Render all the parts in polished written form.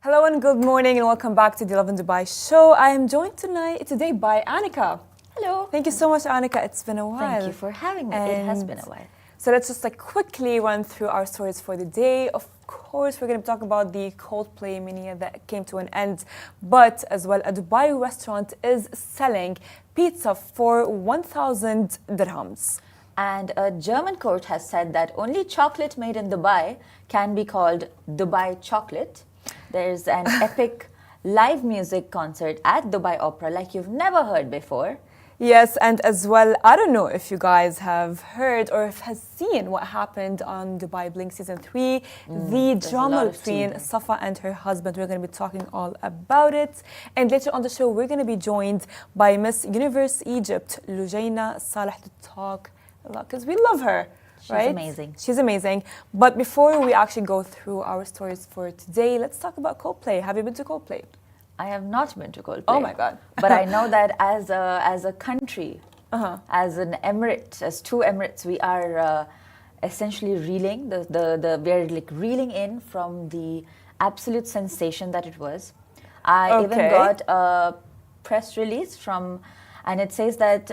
Hello and good morning and welcome back to the Lovin Dubai show. I am joined today by Annika. Hello. Thank you so much, Annika. It's been a while. Thank you for having me. It has been a while. So let's just quickly run through our stories for the day. Of course, we're going to talk about the Coldplay mania that came to an end, but as well, a Dubai restaurant is selling pizza for 1,000 dirhams. And a German court has said that only chocolate made in Dubai can be called Dubai chocolate. There's an epic live music concert at Dubai Opera like you've never heard before. Yes, and as well, I don't know if you guys have heard or have seen what happened on Dubai Bling Season 3. The drama between Safa and her husband. We're going to be talking all about it. And later on the show, we're going to be joined by Miss Universe Egypt, Lujaina Saleh, to talk a lot because we love her. She's right? amazing. She's amazing. But before we actually go through our stories for today, let's talk about Coldplay. Have you been to Coldplay? I have not been to Coldplay. Oh my God. But I know that as a country, as an emirate, as two emirates, we are essentially reeling. We're like reeling in from the absolute sensation that it was. I even got a press release from, and it says that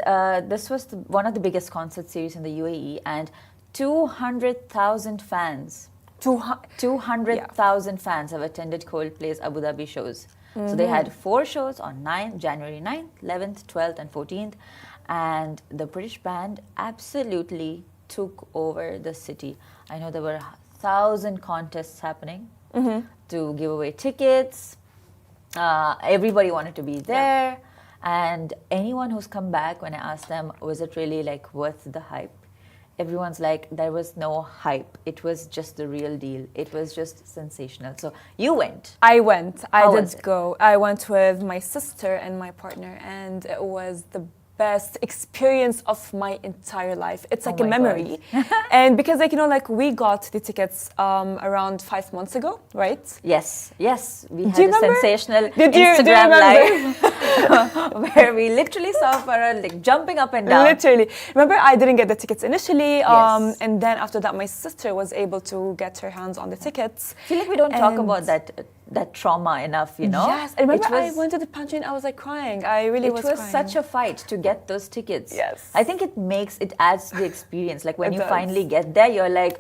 this was one of the biggest concert series in the UAE, and 200,000 fans. 200,000 fans have attended Coldplay's Abu Dhabi shows. So they had 4 shows on January 9th, 11th, 12th and 14th. And the British band absolutely took over the city. I know there were 1,000 contests happening to give away tickets. Everybody wanted to be there. Yeah. And anyone who's come back, when I asked them, was it really like worth the hype? Everyone's like, there was no hype. It was just the real deal. It was just sensational. So you went. I went. I did go. I went with my sister and my partner, and it was the best experience of my entire life. It's like a memory. And because we got the tickets around 5 months ago, right? Yes. We had a sensational Instagram live where we literally saw Farah jumping up and down. Literally. Remember, I didn't get the tickets initially, and then after that, my sister was able to get her hands on the tickets. I feel like we don't talk about that trauma enough, Yes, I remember I went to the pantry and I was like crying. I really was crying. It was such a fight to get those tickets. Yes. I think it adds to the experience. Like when you finally get there, you're like,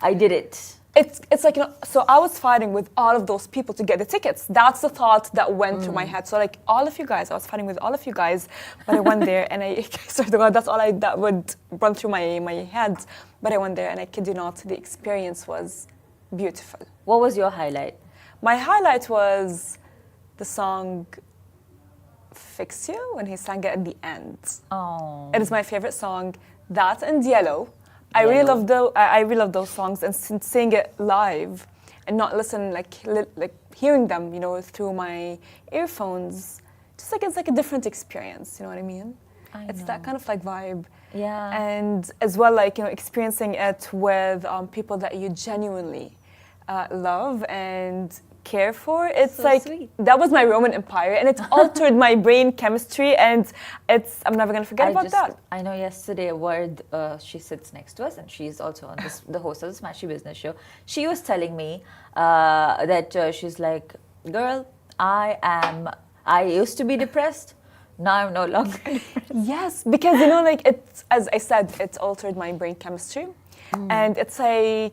I did it. It's like, so I was fighting with all of those people to get the tickets. That's the thought that went through my head. So like all of you guys, I was fighting with all of you guys, but I went there and I swear to God, that's all that would run through my head. But I went there and I kid you not, the experience was beautiful. What was your highlight? My highlight was the song Fix You, when he sang it at the end. Oh. It is my favorite song. That and Yellow. I really love those songs, and seeing it live and not listen, like hearing them, through my earphones. just like it's like a different experience. You know what I mean? It's that kind of like vibe. Yeah. And as well, like, experiencing it with people that you genuinely love and care for. It's So like, sweet. that was my Roman Empire, and it altered my brain chemistry, and I'm never going to forget about that. I know yesterday, Ward, she sits next to us, and she's also on the host of the Smashy Business Show. She was telling me that she's like, girl, I used to be depressed. Now I'm no longer depressed. Yes, because, like, it's, as I said, it's altered my brain chemistry. And it's like,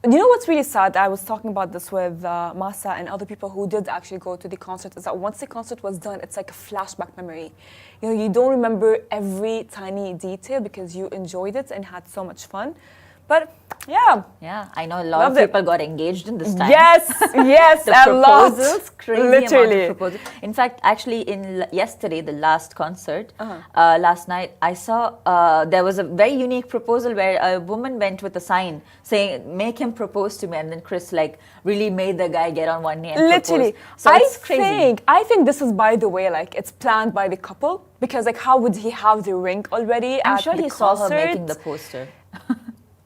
what's really sad? I was talking about this with Masa and other people who did actually go to the concert, is that once the concert was done, it's like a flashback memory. You don't remember every tiny detail because you enjoyed it and had so much fun. But yeah. Yeah, I know a lot of people got engaged in this time. Yes, yes, the proposals, crazy literally. amount of proposals. In fact, actually, yesterday, the last concert, last night, I saw there was a very unique proposal where a woman went with a sign saying, "Make him propose to me," and then Chris really made the guy get on one knee and literally. propose. So it's crazy. I think this is, by the way, like, it's planned by the couple, because like, how would he have the ring already? I'm sure the he concert? saw her making the poster.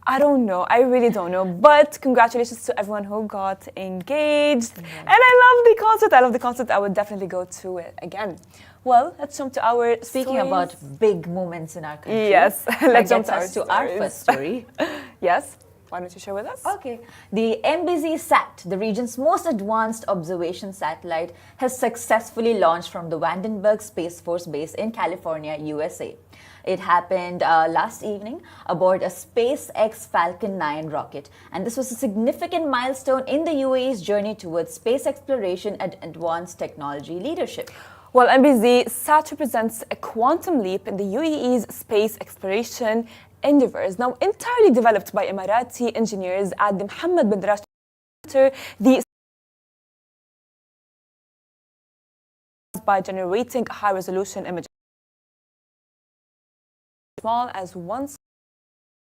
I don't know. I really don't know. But congratulations to everyone who got engaged. And I love the concert. I love the concert. I would definitely go to it again. Well, let's jump to our Speaking stories. about big moments in our country. Yes. Let's jump to our first story. Yes. Why don't you share with us? Okay. The MBZ-SAT, the region's most advanced observation satellite, has successfully launched from the Vandenberg Space Force Base in California, USA. It happened last evening aboard a SpaceX Falcon 9 rocket. And this was a significant milestone in the UAE's journey towards space exploration and advanced technology leadership. Well, MBZ-SAT represents a quantum leap in the UAE's space exploration endeavors, now entirely developed by Emirati engineers at the Mohammed bin Rashid Center, the by generating high-resolution images small as one.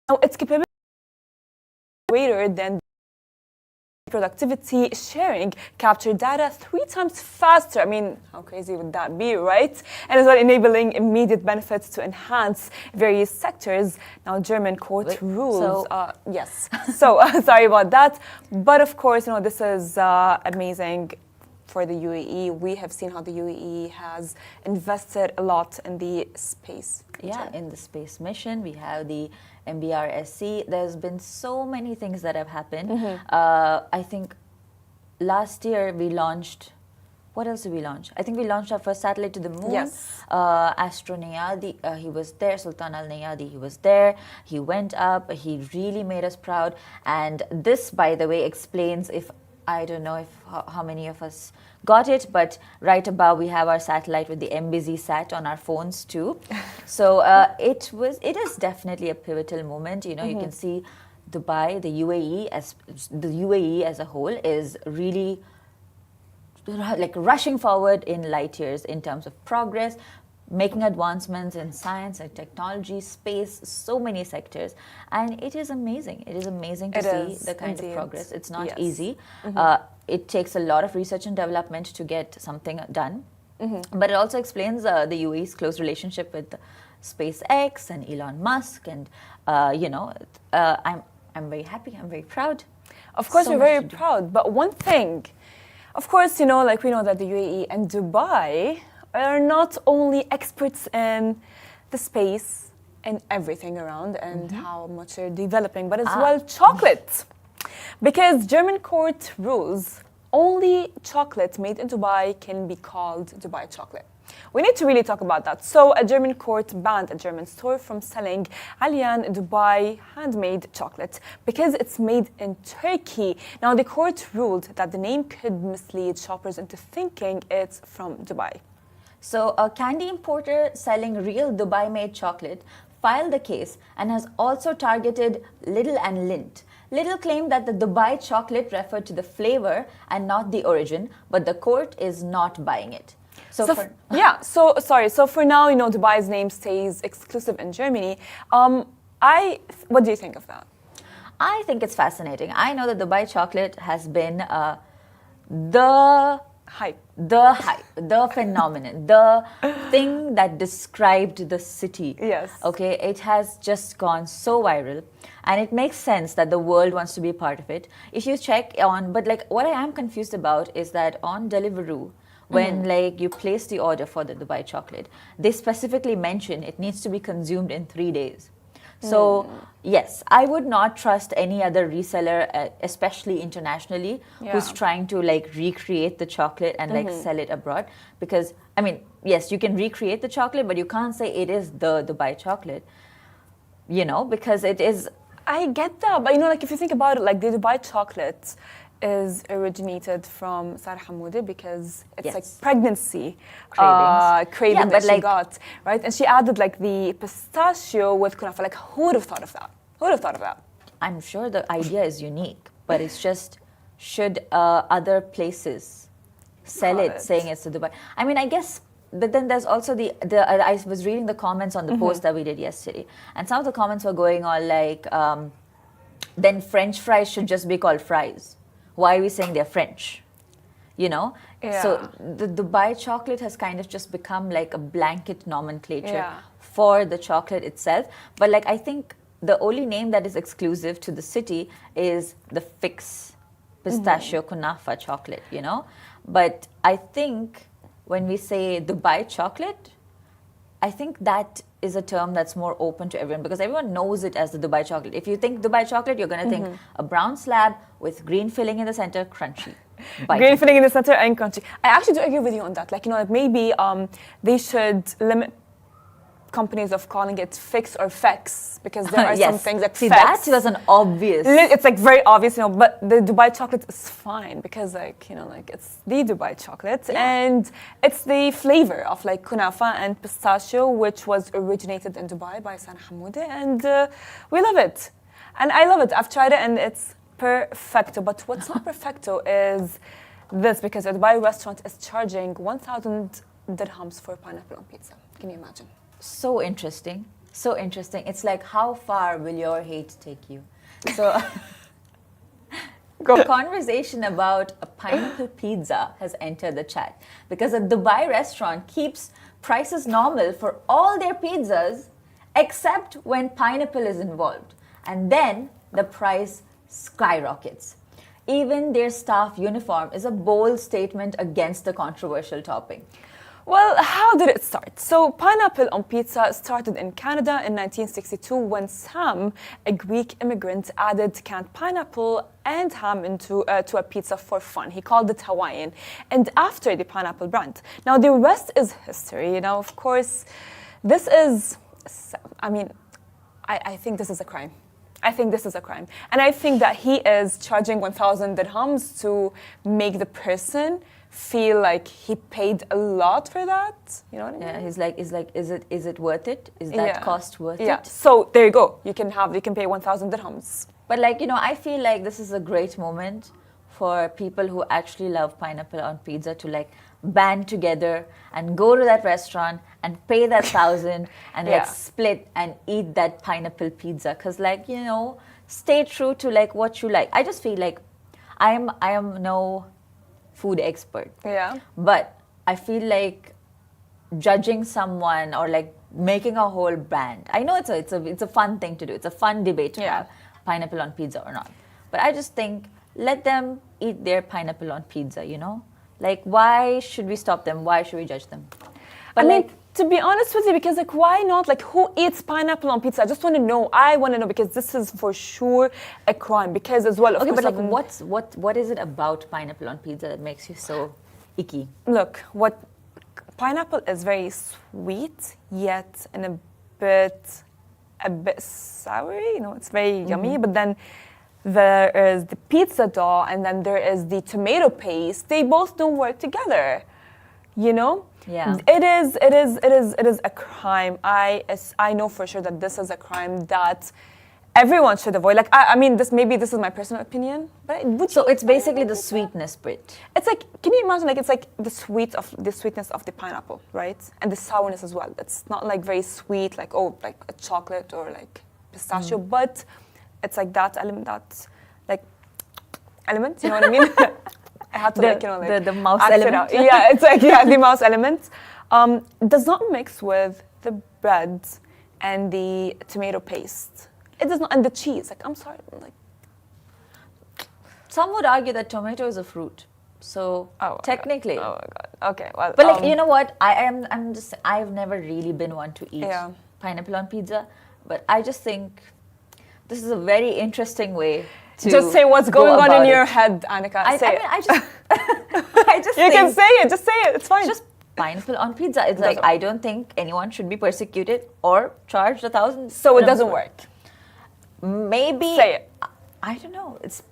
Now, its capability is greater than productivity sharing, capture data 3 times faster. I mean, how crazy would that be, right? And as well enabling immediate benefits to enhance various sectors. Now, German court rules. Yes. So sorry about that. But of course, this is amazing for the UAE. We have seen how the UAE has invested a lot in the space. Yeah, in the space mission. We have the MBR-SC. There's been so many things that have happened. I think last year we launched, what else did we launch? I think we launched our first satellite to the moon. Yes. Astro Nayadi, he was there. Sultan Al Nayadi, he was there. He went up. He really made us proud. And this, by the way, explains I don't know how many of us got it, but right above we have our satellite with the MBZ-SAT on our phones too. So it is definitely a pivotal moment. You can see Dubai, the UAE as a whole is really like rushing forward in light years in terms of progress, making advancements in science and technology, space, so many sectors. And it is amazing. It is amazing to see the kind of progress. It's not easy. It takes a lot of research and development to get something done. But it also explains the UAE's close relationship with SpaceX and Elon Musk. And, I'm very happy. I'm very proud. Of course, we're very proud. But one thing, of course, like we know that the UAE and Dubai are not only experts in the space and everything around and how much they're developing, but as well chocolate. Because German court rules, only chocolate made in Dubai can be called Dubai chocolate. We need to really talk about that. So a German court banned a German store from selling Alian Dubai handmade chocolate because it's made in Turkey. Now, the court ruled that the name could mislead shoppers into thinking it's from Dubai. So a candy importer selling real Dubai-made chocolate filed the case and has also targeted Lidl and Lindt. Lidl claimed that the Dubai chocolate referred to the flavor and not the origin, but the court is not buying it. So for now, Dubai's name stays exclusive in Germany. What do you think of that? I think it's fascinating. I know that Dubai chocolate has been the hype, the phenomenon, the thing that described the city. Yes. Okay, it has just gone so viral, and it makes sense that the world wants to be part of it. If you check on, but like what I am confused about is that on Deliveroo, when like you place the order for the Dubai chocolate, they specifically mention it needs to be consumed in 3 days. So yes, I would not trust any other reseller, especially internationally, who's trying to like recreate the chocolate and like sell it abroad. Because I mean, yes, you can recreate the chocolate, but you can't say it is the Dubai chocolate, you know, because it is. I get that, but you know, like if you think about it, like the Dubai chocolate is originated from Sarah Hamoudi because it's like pregnancy craving that she got, right? And she added like the pistachio with kunafa. Like who would have thought of that? Who would have thought of that? I'm sure the idea is unique, but it's just should other places sell it, saying it's to Dubai? I mean, I guess. But then there's also I was reading the comments on the post that we did yesterday, and some of the comments were going on like, then French fries should just be called fries. Why are we saying they're French? You know? Yeah. So the Dubai chocolate has kind of just become like a blanket nomenclature for the chocolate itself. But like I think the only name that is exclusive to the city is the fix pistachio kunafa chocolate, you know? But I think when we say Dubai chocolate, I think that is a term that's more open to everyone because everyone knows it as the Dubai chocolate. If you think Dubai chocolate, you're going to think a brown slab with green filling in the center, crunchy. Green filling in the center and crunchy. I actually do agree with you on that. Like, you know, maybe they should limit companies of calling it fix or fex because there are some things that see that was an obvious. It's like very obvious, you know. But the Dubai chocolate is fine because, like, you know, like it's the Dubai chocolate and it's the flavor of like kunafa and pistachio, which was originated in Dubai by Sana Hamoudi, and we love it, and I love it. I've tried it and it's perfecto. But what's not perfecto is this because a Dubai restaurant is charging 1,000 dirhams for pineapple on pizza. Can you imagine? So interesting. So interesting. It's like, how far will your hate take you? So, conversation about a pineapple pizza has entered the chat because a Dubai restaurant keeps prices normal for all their pizzas except when pineapple is involved. And then the price skyrockets. Even their staff uniform is a bold statement against the controversial topic. Well, how did it start? So pineapple on pizza started in Canada in 1962 when Sam, a Greek immigrant, added canned pineapple and ham to a pizza for fun. He called it Hawaiian, and after the pineapple brand. Now the rest is history. You know, of course, this is, I mean, I think this is a crime. I think this is a crime. And I think that he is charging 1,000 dirhams to make the person feel like he paid a lot for that. You know what I mean? Yeah, he's like, is it worth it? Is that cost worth it? So there you go. You can pay 1,000 dirhams. But like, you know, I feel like this is a great moment for people who actually love pineapple on pizza to like band together and go to that restaurant and pay that 1,000 and like split and eat that pineapple pizza. Cause like, you know, stay true to like what you like. I just feel like I am no food expert. Yeah. But I feel like judging someone or like making a whole brand. I know it's a fun thing to do. It's a fun debate to have, pineapple on pizza or not. But I just think let them eat their pineapple on pizza, you know? Like, why should we stop them? Why should we judge them? But I mean, to be honest with you, because like, why not? Like, who eats pineapple on pizza? I just want to know. I want to know because this is for sure a crime. Because as well, of course, but like, what is it about pineapple on pizza that makes you so icky? Look, pineapple is very sweet, yet in a bit sour. You know, it's very yummy. But then there is the pizza dough, and then there is the tomato paste. They both don't work together. You know? Yeah. It is a crime. I know for sure that this is a crime that everyone should avoid. Like, I mean, this is my personal opinion, but it's basically the sweetness bit. It's like, can you imagine? Like, it's like the sweetness of the pineapple, right? And the sourness as well. It's not like very sweet, like like a chocolate or like pistachio, but it's like that element, you know what I mean? I had to the mouse act it element. out. Yeah, it's like the mouse element. Does not mix with the bread and the tomato paste. It does not, and the cheese. Like, I'm sorry, like. Some would argue that tomato is a fruit. So technically. Oh my god. Okay. Well. But like, you know what? I've never really been one to eat pineapple on pizza. But I just think this is a very interesting way to just say what's going on in your head, Annika. I just you can say it. Just say it. It's fine. Just pineapple on pizza. It's like, I don't think anyone should be persecuted or charged 1,000. So it doesn't work. Maybe. Say it. I don't know. It's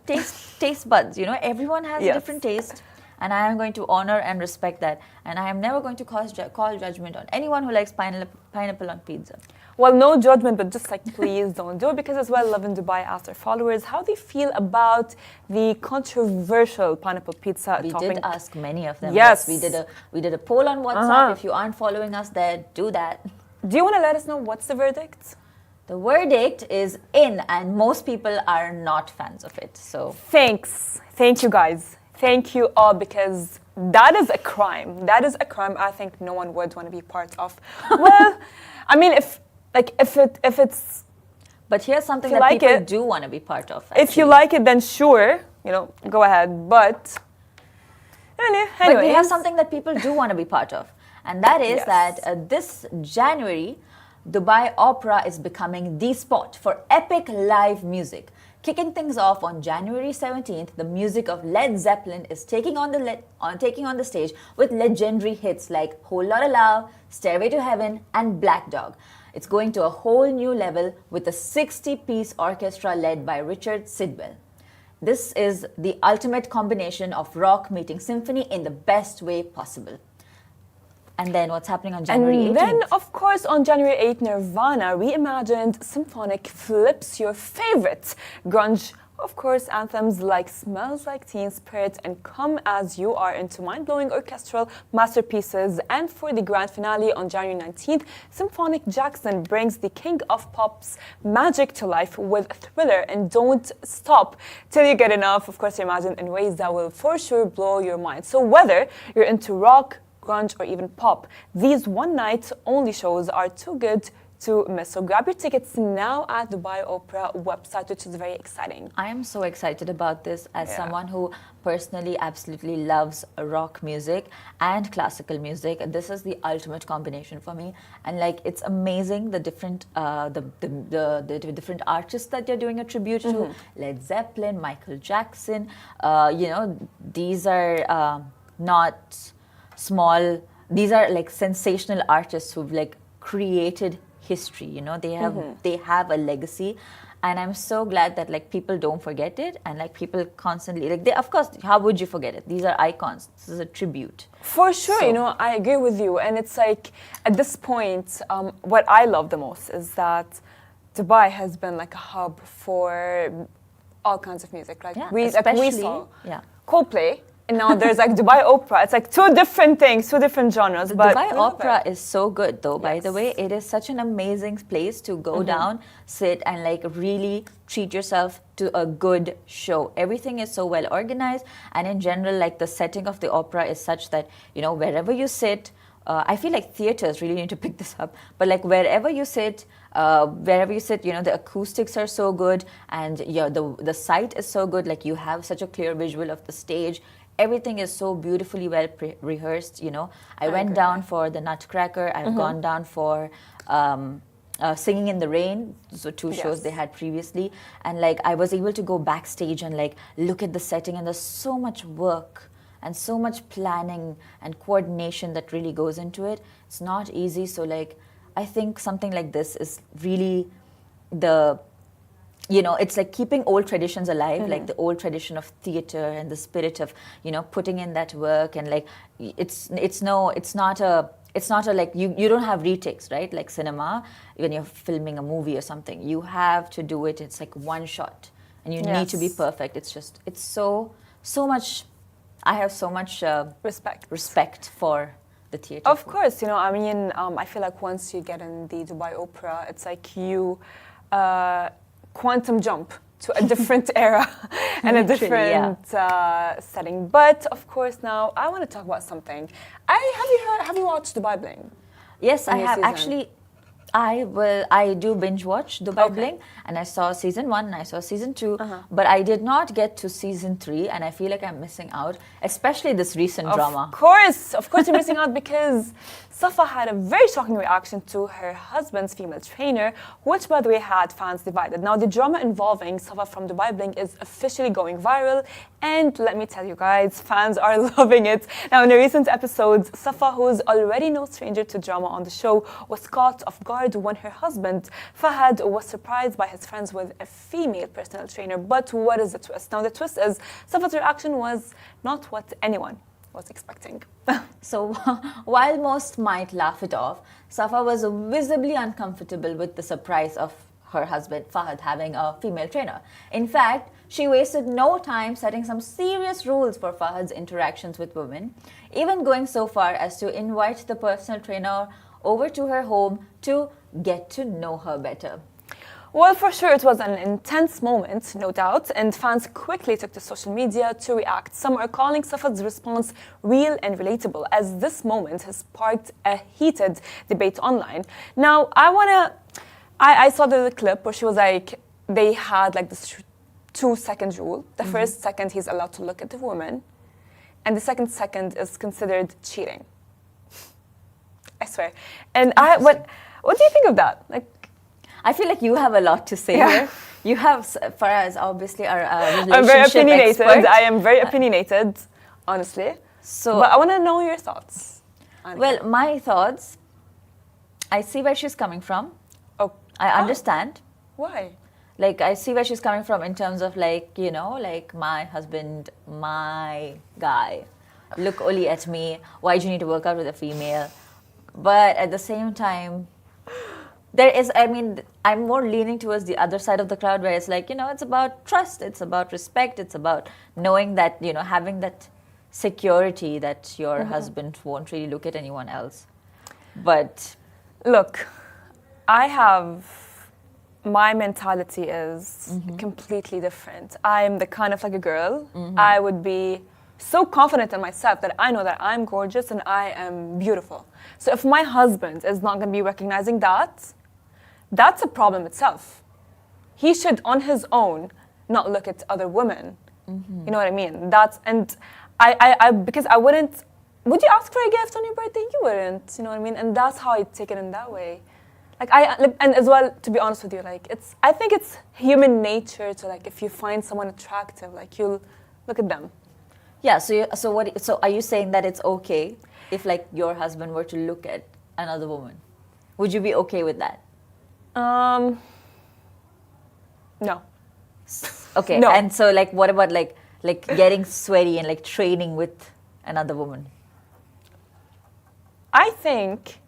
taste buds. You know, everyone has a different taste, and I am going to honor and respect that. And I am never going to call judgment on anyone who likes pineapple on pizza. Well, no judgment, but just like, please don't do it, because as well, Lovin Dubai asked our followers how they feel about the controversial pineapple pizza topping. We did ask many of them. Yes. We did a poll on WhatsApp. If you aren't following us there, do that. Do you want to let us know what's the verdict? The verdict is in, and most people are not fans of it. So thanks. Thank you, guys. Thank you all, because that is a crime. That is a crime I think no one would want to be part of. Well, I mean, if it's... But here's something that people do want to be part of. Actually. If you like it, then sure, go ahead. But anyway. But we have something that people do want to be part of. And that is that this January, Dubai Opera is becoming the spot for epic live music. Kicking things off on January 17th, the music of Led Zeppelin is taking on the stage with legendary hits like Whole Lotta Love, Stairway to Heaven, and Black Dog. It's going to a whole new level with a 60-piece orchestra led by Richard Sidwell. This is the ultimate combination of rock meeting symphony in the best way possible. And then what's happening on January 18th? And then, of course, on January 8th, Nirvana reimagined symphonic flips your favorite grunge, of course, anthems like Smells Like Teen Spirit and Come As You Are into mind-blowing orchestral masterpieces. And for the grand finale on January 19th, Symphonic Jackson brings the king of pop's magic to life with Thriller and Don't Stop Till You Get Enough, of course, imagined in ways that will for sure blow your mind. So whether you're into rock, grunge, or even pop, these one-night only shows are too good to miss. So grab your tickets now at Dubai Opera website, which is very exciting. I am so excited about this as someone who personally absolutely loves rock music and classical music. This is the ultimate combination for me, and like, it's amazing the different the different artists that they're doing a tribute to. Led Zeppelin, Michael Jackson. These are not small. These are like sensational artists who've like created history. They have a legacy, and I'm so glad that like people don't forget it, and like people constantly of course, how would you forget it? These are icons. This is a tribute for sure. So, I agree with you, and it's like at this point, what I love the most is that Dubai has been like a hub for all kinds of music. Like we saw Coldplay. And now there's like Dubai Opera. It's like two different things, two different genres. But Dubai Opera is so good, though. By the way, it is such an amazing place to go down, sit, and like really treat yourself to a good show. Everything is so well organized, and in general, like the setting of the opera is such that wherever you sit. I feel like theaters really need to pick this up, but like wherever you sit, the acoustics are so good, and the sight is so good. Like you have such a clear visual of the stage. Everything is so beautifully well rehearsed. I went down for the Nutcracker. I've gone down for Singing in the Rain. So two shows they had previously, and like I was able to go backstage and like look at the setting, and there's so much work and so much planning and coordination that really goes into it. It's not easy. So like, I think something like this is really it's like keeping old traditions alive, like the old tradition of theater and the spirit of, putting in that work. And like, it's not a like, you don't have retakes, right? Like cinema, when you're filming a movie or something, you have to do it. It's like one shot and you need to be perfect. It's so much. I have so much respect for the theater. Of course, I feel like once you get in the Dubai Opera, it's like you quantum jump to a different era and a Literally, different setting. But of course, now I want to talk about something. Have you watched Dubai Bling? Yes, The I new have. season? Actually, I do binge watch Dubai Bling, and I saw season 1 and I saw season 2, but I did not get to season 3, and I feel like I'm missing out, especially this recent drama. Of course you're missing out because Safa had a very shocking reaction to her husband's female trainer, which by the way had fans divided. Now the drama involving Safa from Dubai Bling is officially going viral, and let me tell you guys, fans are loving it. Now in the recent episodes, Safa, who is already no stranger to drama on the show, was caught off guard when her husband Fahad was surprised by his friends with a female personal trainer. But what is the twist? Now the twist is Safa's reaction was not what anyone was expecting. So while most might laugh it off, Safa was visibly uncomfortable with the surprise of her husband Fahad having a female trainer. In fact, she wasted no time setting some serious rules for Fahad's interactions with women, even going so far as to invite the personal trainer over to her home to get to know her better. Well, for sure, it was an intense moment, no doubt, and fans quickly took to social media to react. Some are calling Safa's response real and relatable, as this moment has sparked a heated debate online. Now, I saw the clip where she was like, they had like this 2-second rule. The first second, he's allowed to look at the woman, and the second is considered cheating. I swear. And what do you think of that? Like, I feel like you have a lot to say here. You have, Faraz, obviously, our relationship I'm very opinionated. expert. I am very opinionated, honestly. But I want to know your thoughts. Well, my thoughts, I see where she's coming from. I understand. Why? Like, I see where she's coming from in terms of, like, you know, like, my husband, my guy, look only at me. Why do you need to work out with a female? But at the same time, there is, I mean, I'm more leaning towards the other side of the crowd where it's like, you know, it's about trust, it's about respect, it's about knowing that, you know, having that security that your husband won't really look at anyone else. But look, my mentality is completely different. I'm the kind of like a girl. I would be so confident in myself that I know that I'm gorgeous and I am beautiful. So if my husband is not going to be recognizing that, that's a problem itself. He should, on his own, not look at other women. You know what I mean? Because I wouldn't. Would you ask for a gift on your birthday? You wouldn't. You know what I mean? And that's how I take it in that way. And as well, to be honest with you, like I think it's human nature to like if you find someone attractive, like you'll look at them. yeah, so are you saying that it's okay if like your husband were to look at another woman? Would you be okay with that? No. Okay. No. And so like what about like getting sweaty and like training with another woman? I think.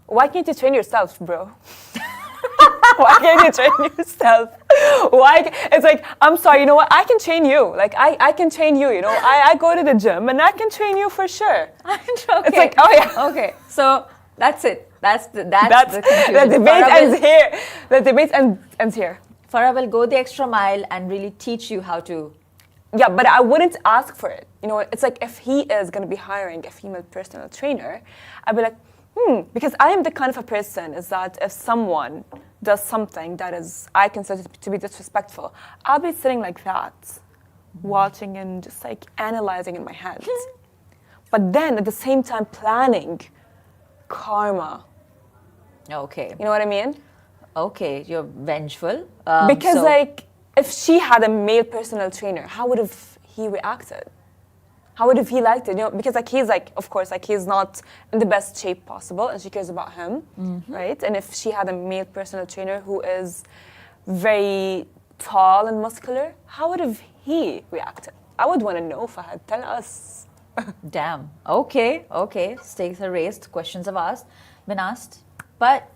Why can't you train yourself, bro? Why can't you train yourself? It's like, I'm sorry, you know what? I can train you. Like, I can train you, you know? I go to the gym and I can train you for sure. Okay. It's like, oh yeah. Okay. So that's it. That's the conclusion. The debate ends here. The debate ends here. Farah will go the extra mile and really teach you how to. Yeah, but I wouldn't ask for it. You know, it's like if he is going to be hiring a female personal trainer, I'd be like, because I am the kind of a person is that if someone does something that is I consider to be disrespectful, I'll be sitting like that, watching and just like analyzing in my head. But then at the same time planning karma. Okay. You know what I mean? Okay, you're vengeful. Because like if she had a male personal trainer, how would have he reacted? How would have he liked it? You know, because like he's like, of course, like he's not in the best shape possible, and she cares about him, right? And if she had a male personal trainer who is very tall and muscular, how would have he reacted? I would want to know, Fahad. Tell us. Damn. Okay. Stakes are raised. Questions have been asked. But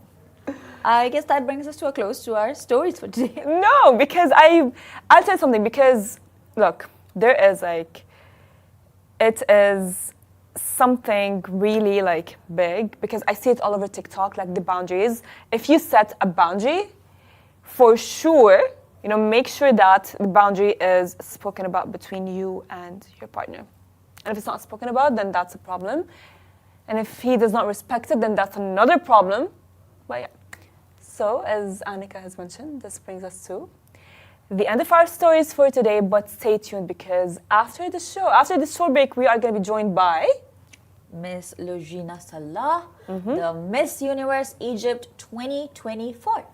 I guess that brings us to a close to our stories for today. No, because I'll tell you something. Because look, there is like. It is something really like big because I see it all over TikTok, like the boundaries. If you set a boundary, for sure, Make sure that the boundary is spoken about between you and your partner. And if it's not spoken about, then that's a problem. And if he does not respect it, then that's another problem. But yeah. So, as Annika has mentioned, this brings us to the end of our stories for today, but stay tuned because after this short break, we are going to be joined by Miss Logina Salah, the Miss Universe Egypt 2024.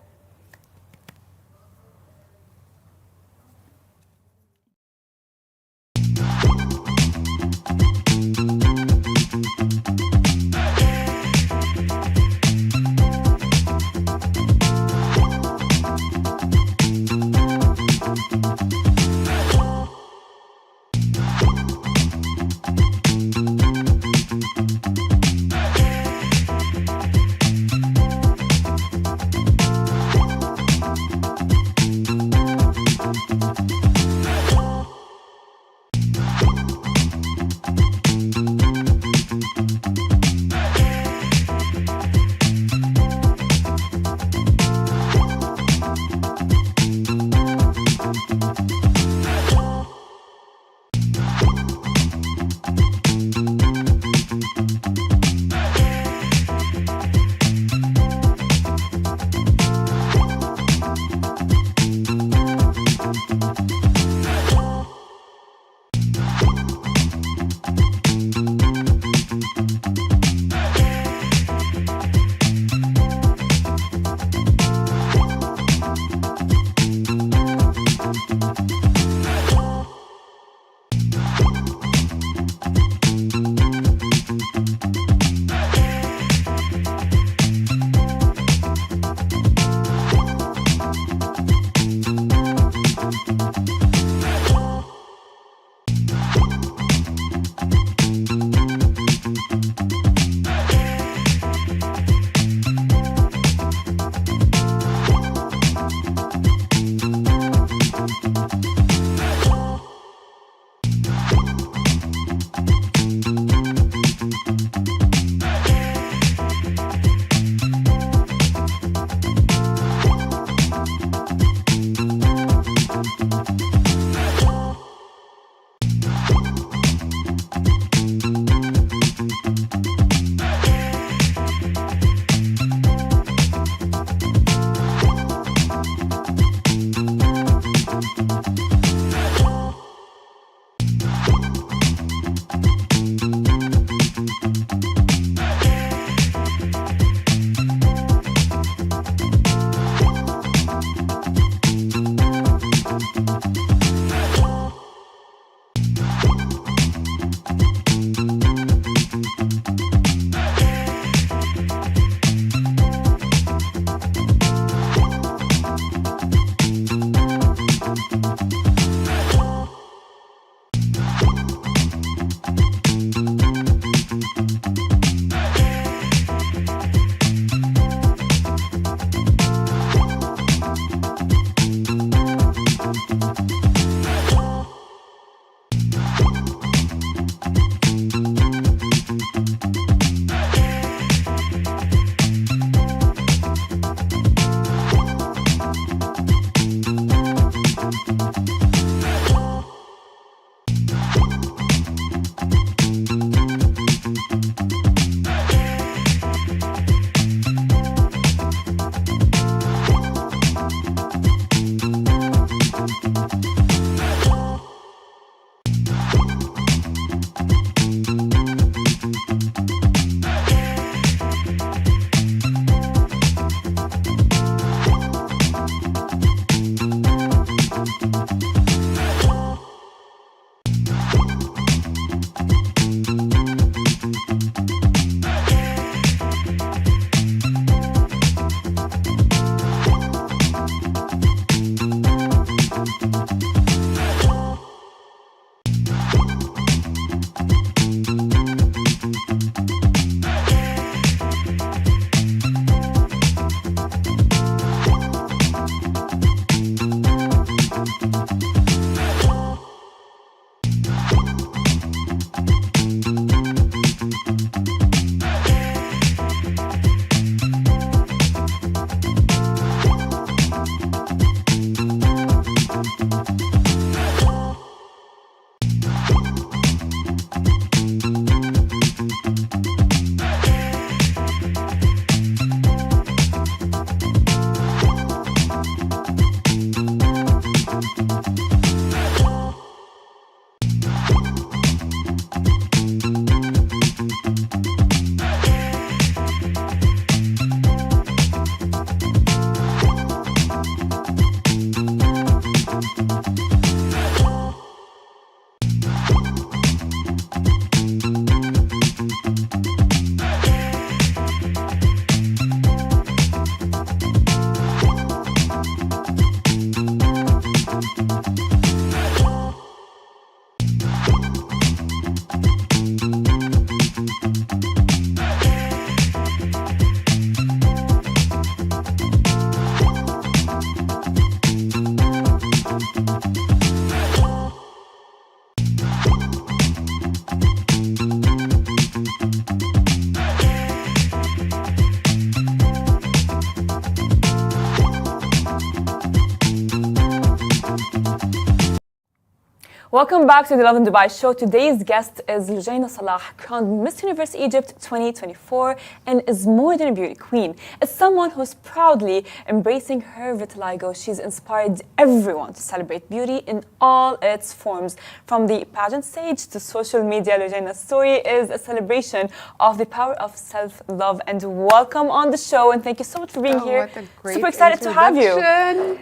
Welcome back to the Lovin Dubai show. Today's guest is Lujaina Salah, crowned Miss Universe Egypt 2024 and is more than a beauty queen. As someone who's proudly embracing her vitiligo, she's inspired everyone to celebrate beauty in all its forms. From the pageant stage to social media, Lujaina's story is a celebration of the power of self-love. And welcome on the show, and thank you so much for being here. What a great Super excited to have you.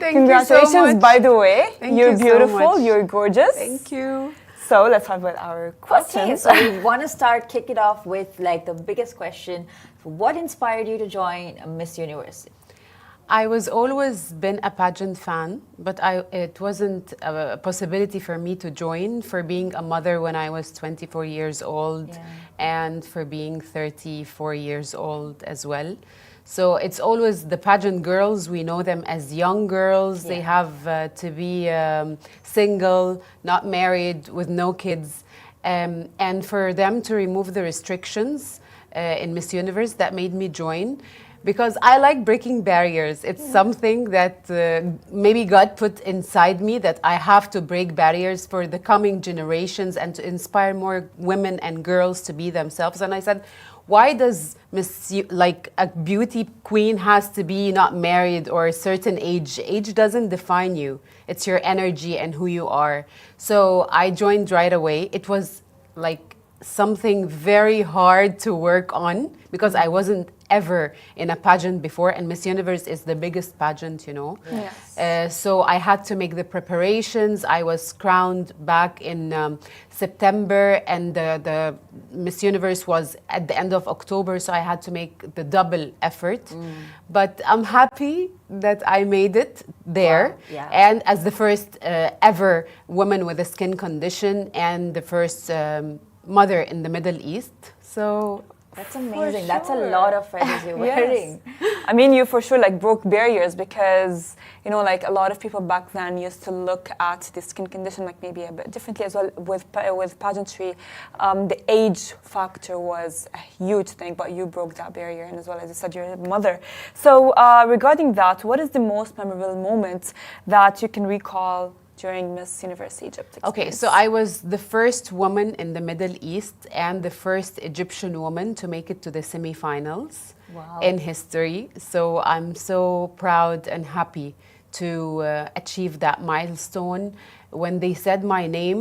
Congratulations, so much. By the way. Thank You're you so beautiful, much. you're gorgeous. Thank you. So let's talk about our questions. Okay, so we want to kick it off with like the biggest question. What inspired you to join Miss Universe? I was always been a pageant fan, but it wasn't a possibility for me to join for being a mother when I was 24 years old and for being 34 years old as well. So it's always the pageant girls, we know them as young girls. They have to be single, not married, with no kids. And for them to remove the restrictions in Miss Universe, that made me join. Because I like breaking barriers. It's something that maybe God put inside me, that I have to break barriers for the coming generations and to inspire more women and girls to be themselves. And I said, why does like a beauty queen has to be not married or a certain age? Age doesn't define you. It's your energy and who you are. So I joined right away. It was like something very hard to work on because I wasn't ever in a pageant before, and Miss Universe is the biggest pageant, you know. Yes. So I had to make the preparations. I was crowned back in September, and the Miss Universe was at the end of October, so I had to make the double effort. But I'm happy that I made it there. Wow. Yeah. And as the first ever woman with a skin condition and the first mother in the Middle East. So That's amazing. For That's a sure. lot of feathers you're wearing. I mean, you for sure like broke barriers because, you know, like a lot of people back then used to look at the skin condition like maybe a bit differently as well with pageantry. The age factor was a huge thing, but you broke that barrier, and as well as you said, you're a mother. So regarding that, what is the most memorable moment that you can recall during Miss Universe Egypt experience? okay, so I was the first woman in the Middle East and the first Egyptian woman to make it to the semifinals in history. So I'm so proud and happy to achieve that milestone. When they said my name,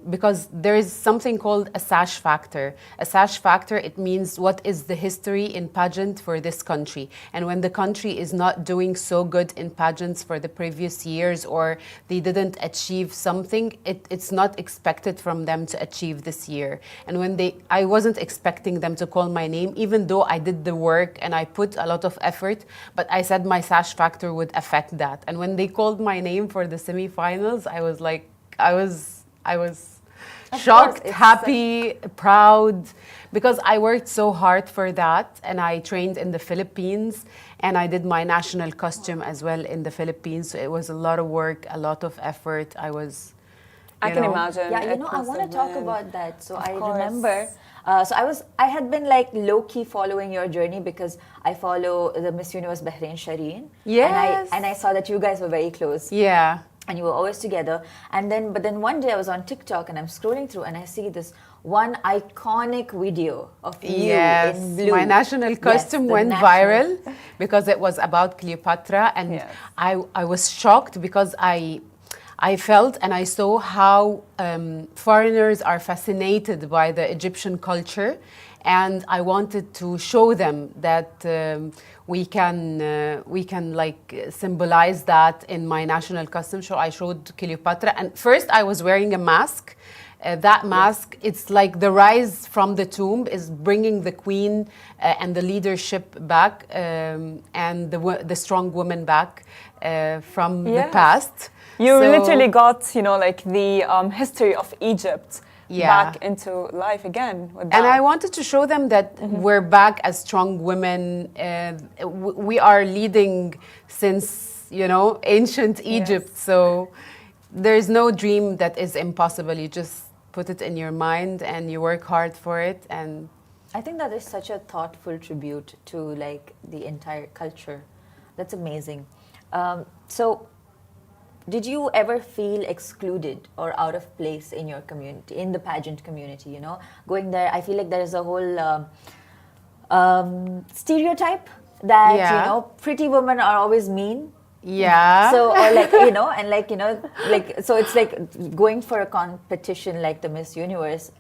because there is something called a sash factor. A sash factor, it means what is the history in pageant for this country. And when the country is not doing so good in pageants for the previous years, or they didn't achieve something, it's not expected from them to achieve this year. And when I wasn't expecting them to call my name, even though I did the work and I put a lot of effort, but I said my sash factor would affect that. And when they called my name for the semifinals, I was like, I was shocked, happy, proud, because I worked so hard for that, and I trained in the Philippines, and I did my national costume as well in the Philippines. So it was a lot of work, a lot of effort. I can imagine. Yeah, you it know, I must want to have talk been. about that. So I course. remember, I had been like low-key following your journey because I follow the Miss Universe Bahrain Shireen. Yes. And I saw that you guys were very close. Yeah. And you were always together. But then one day I was on TikTok and I'm scrolling through and I see this one iconic video of you in blue. My national costume went viral because it was about Cleopatra, and I was shocked because I felt and I saw how foreigners are fascinated by the Egyptian culture, and I wanted to show them that we can like symbolize that in my national costume. So I showed Cleopatra, and first I was wearing a mask. That mask, it's like the rise from the tomb is bringing the queen and the leadership back, and the strong woman back from the past. You literally got, you know, like the history of Egypt back into life again. With that. And I wanted to show them that we're back as strong women. We are leading since, you know, ancient Egypt. So there's no dream that is impossible. You just put it in your mind and you work hard for it. And I think that is such a thoughtful tribute to like the entire culture. That's amazing. So did you ever feel excluded or out of place in your community, in the pageant community? You know, going there, I feel like there is a whole stereotype that you know, pretty women are always mean. Yeah. So, or like, you know, and like, you know, like, so it's like going for a competition like the Miss Universe,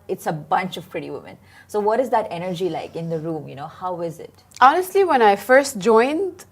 it's a bunch of pretty women. So what is that energy like in the room, you know? How is it? Honestly, when I first joined,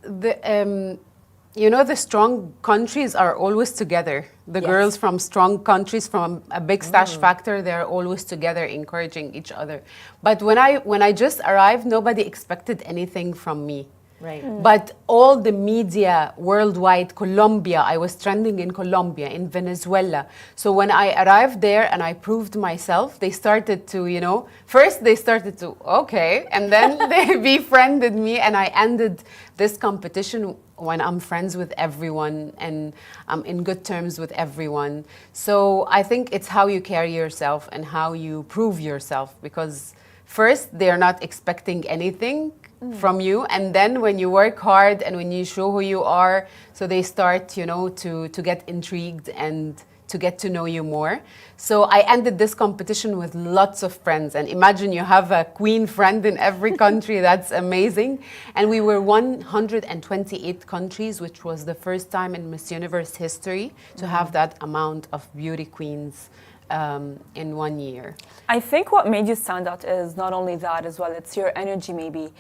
you know, the strong countries are always together. The girls from strong countries, from a big stash factor, they're always together, encouraging each other. But when I just arrived, nobody expected anything from me. Right. But all the media worldwide, Colombia, I was trending in Colombia, in Venezuela. So when I arrived there and I proved myself, they started to, you know, first they started to, okay, and then they befriended me, and I ended this competition when I'm friends with everyone and I'm in good terms with everyone. So I think it's how you carry yourself and how you prove yourself, because first they're not expecting anything from you, and then when you work hard and when you show who you are, so they start, you know, to get intrigued and to get to know you more. So I ended this competition with lots of friends, and imagine you have a queen friend in every country. That's amazing. And we were 128 countries, which was the first time in Miss Universe history to have that amount of beauty queens in 1 year. I think what made you stand out is not only that as well, it's your energy maybe.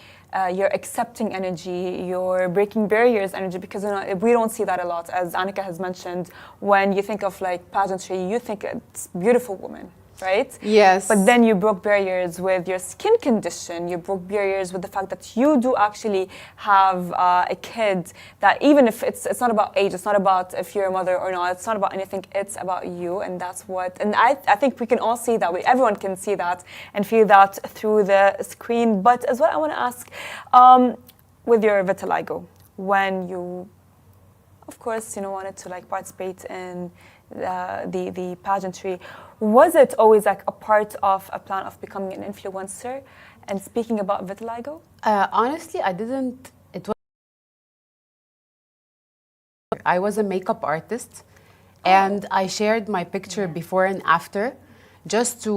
Your accepting energy, your breaking barriers energy, because you know, we don't see that a lot. As Annika has mentioned, when you think of like pageantry, you think it's beautiful women, right? Yes. But then you broke barriers with your skin condition. You broke barriers with the fact that you do actually have a kid, that even if it's not about age, it's not about if you're a mother or not, it's not about anything, it's about you. And that's what, and I think we can all see that, everyone can see that and feel that through the screen. But as well, I want to ask, with your vitiligo, when you, of course, you know, wanted to like participate in the pageantry, was it always like a part of a plan of becoming an influencer and speaking about vitiligo? Honestly, I didn't. I was a makeup artist, and I shared my picture before and after, just to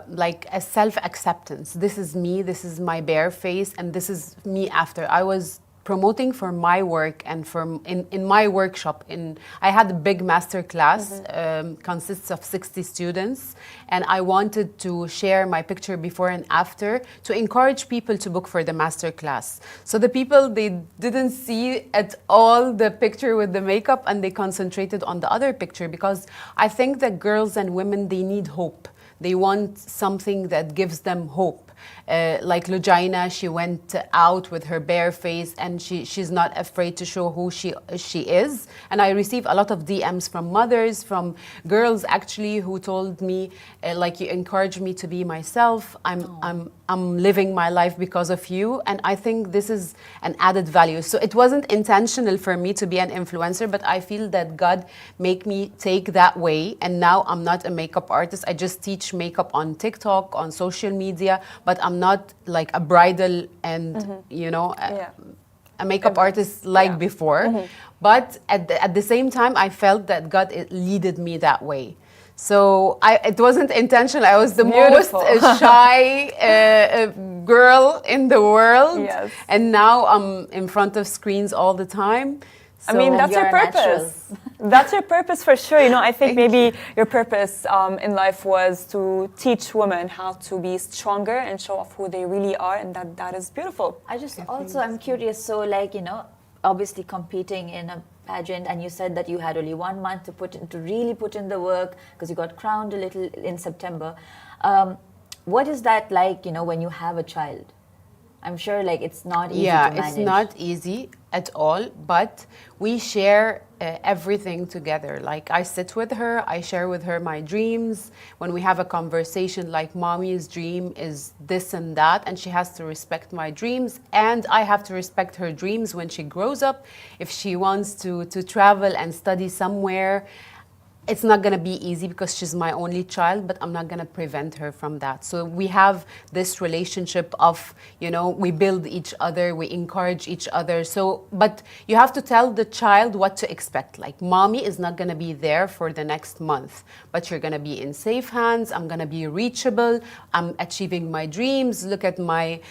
like a self-acceptance. This is me, this is my bare face, and this is me after. I was promoting for my work and in my workshop. I had a big master class, consists of 60 students, and I wanted to share my picture before and after to encourage people to book for the master class. So the people, they didn't see at all the picture with the makeup, and they concentrated on the other picture, because I think that girls and women, they need hope. They want something that gives them hope. Like Lugina, she went out with her bare face, and she's not afraid to show who she is. And I receive a lot of DMs from mothers, from girls actually, who told me, like, you encouraged me to be myself. I'm living my life because of you. And I think this is an added value. So it wasn't intentional for me to be an influencer, but I feel that God made me take that way. And now I'm not a makeup artist. I just teach makeup on TikTok, on social media, but I'm not like a bridal and, you know, a makeup artist like before. But at the same time, I felt that God leaded me that way. So it wasn't intentional. I was the most shy girl in the world. Yes. And now I'm in front of screens all the time. So I mean, that's your purpose. That's your purpose for sure. You know, I think maybe your purpose in life was to teach women how to be stronger and show off who they really are, and that is beautiful. I'm curious. So, like, you know, obviously competing in a pageant, and you said that you had only 1 month to really put in the work, because you got crowned a little in September. What is that like, you know, when you have a child? I'm sure like it's not easy to manage. Yeah, it's not easy at all, but we share everything together. Like, I sit with her, I share with her my dreams. When we have a conversation, like, mommy's dream is this and that, and she has to respect my dreams, and I have to respect her dreams when she grows up. If she wants to travel and study somewhere, it's not going to be easy because she's my only child, but I'm not going to prevent her from that. So we have this relationship of, you know, we build each other, we encourage each other. So, but you have to tell the child what to expect. Like, mommy is not going to be there for the next month, but you're going to be in safe hands. I'm going to be reachable. I'm achieving my dreams. Look at my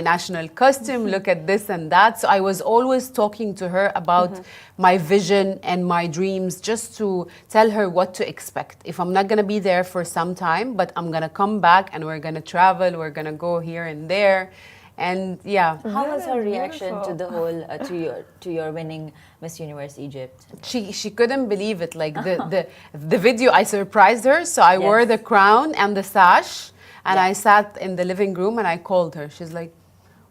national costume. Look at this and that. So I was always talking to her about my vision and my dreams, just to tell her what to expect. If I'm not going to be there for some time, but I'm going to come back and we're going to travel, we're going to go here and there. And yeah. How was her reaction beautiful. to the whole, to your winning Miss Universe Egypt? She couldn't believe it. Like the video, I surprised her. So I wore the crown and the sash, and I sat in the living room and I called her. She's like,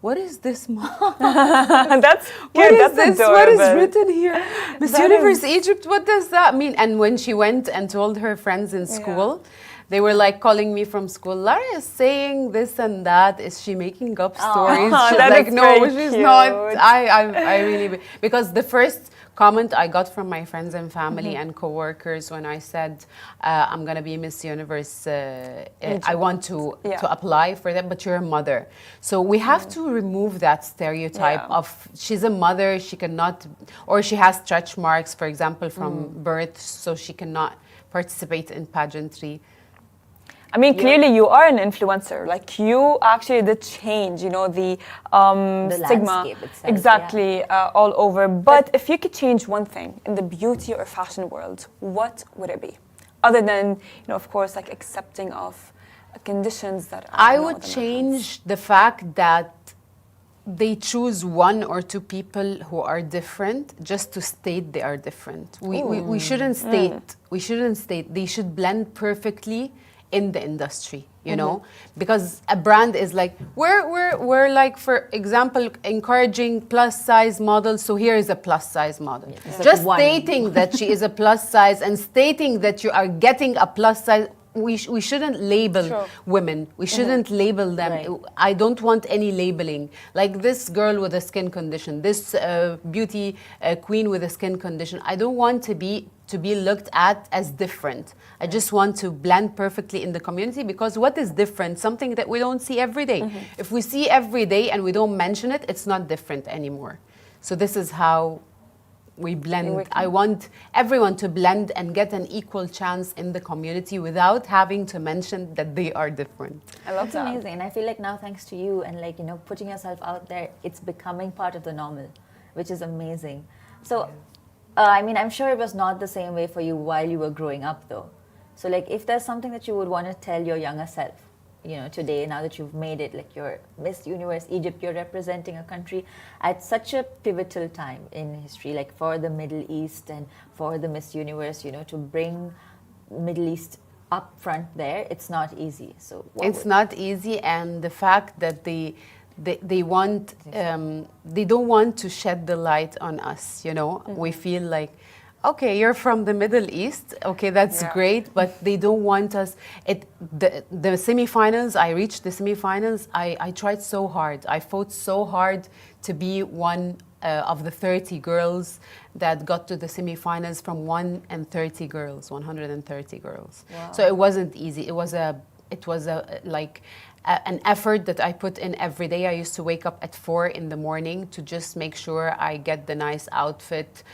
what is this, Mom? That's What cute. is That's this? adorable. What is written here? Miss That Universe is- Egypt, what does that mean? And when she went and told her friends in school, they were like calling me from school, Lara is saying this and that. Is she making up stories? She's that like, is no, very she's cute. not. I really, because the first comment I got from my friends and family and coworkers when I said I'm gonna be Miss Universe, I want to apply for that, but you're a mother. So we have to remove that stereotype of she's a mother, she cannot, or she has stretch marks, for example, from birth, so she cannot participate in pageantry. I mean, clearly you are an influencer. Like, you actually did change, you know, the stigma. landscape itself, exactly, all over. But if you could change one thing in the beauty or fashion world, what would it be? Other than, you know, of course, like accepting of conditions that are I not would in our hands. change the fact that they choose one or two people who are different just to state they are different. We shouldn't state. We shouldn't state. They should blend perfectly in the industry, you know, because a brand is like, we're like, for example, encouraging plus size models. So here is a plus size model. Just stating that she is a plus size and stating that you are getting a plus size. We shouldn't label women. We shouldn't label them. Right. I don't want any labeling. Like this girl with a skin condition, this beauty queen with a skin condition. I don't want to be looked at as different. I just want to blend perfectly in the community, because what is different? Something that we don't see every day. If we see every day and we don't mention it, it's not different anymore. So this is how we blend. I want everyone to blend and get an equal chance in the community without having to mention that they are different. I love That's that. amazing. And I feel like now, thanks to you and like, you know, putting yourself out there, it's becoming part of the normal, which is amazing. So, I mean, I'm sure it was not the same way for you while you were growing up, though. So, like, if there's something that you would want to tell your younger self, you know, today, now that you've made it, like you're Miss Universe Egypt, you're representing a country at such a pivotal time in history, like for the Middle East and for the Miss Universe, you know, to bring Middle East up front there, it's not easy. So it's not easy, and the fact that they want they don't want to shed the light on us, you know. We feel like, okay, you're from the Middle East, okay, that's great, but they don't want us. The semifinals, I reached the semifinals, I tried so hard, I fought so hard to be one of the 30 girls that got to the semifinals from 130 girls. Wow. So it wasn't easy. It was an effort that I put in every day. I used to wake up at 4 in the morning to just make sure I get the nice outfit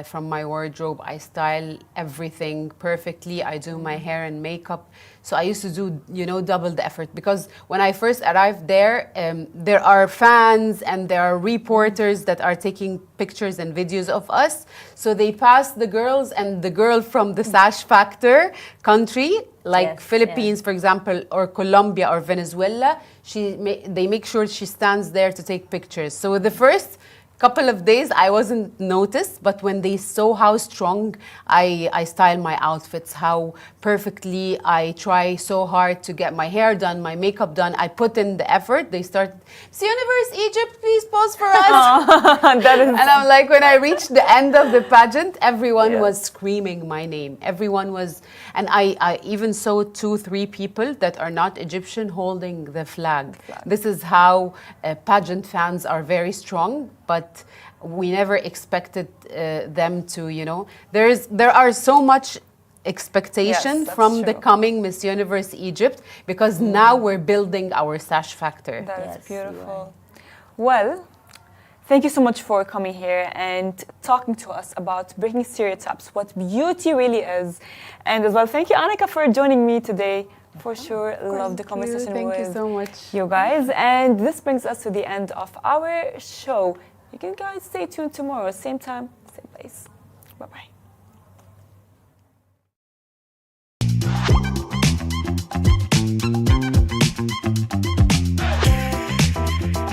from my wardrobe. I style everything perfectly. I do my hair and makeup. So I used to do, you know, double the effort, because when I first arrived there, there are fans and there are reporters that are taking pictures and videos of us. So they pass the girls, and the girl from the Sash Factor country, like Philippines, for example, or Colombia or Venezuela, they make sure she stands there to take pictures. So the first couple of days I wasn't noticed, but when they saw how strong I style my outfits, how perfectly I try so hard to get my hair done, my makeup done, I put in the effort, they started, Miss Universe Egypt, please pose for us. And I'm like, when I reached the end of the pageant, everyone was screaming my name. Everyone was, and I even saw 2-3 people that are not Egyptian holding the flag. This is how pageant fans are very strong. but we never expected them to, you know, there are so much expectation Yes, that's from the true. coming Miss Universe Egypt, because now we're building our sash factor. That Yes, is you are. beautiful. Well, thank you so much for coming here and talking to us about breaking stereotypes, what beauty really is. And as well, thank you, Annika, for joining me today. For sure, love the conversation Thank you with so much. you guys. And this brings us to the end of our show. You can guys stay tuned tomorrow, same time, same place. Bye-bye.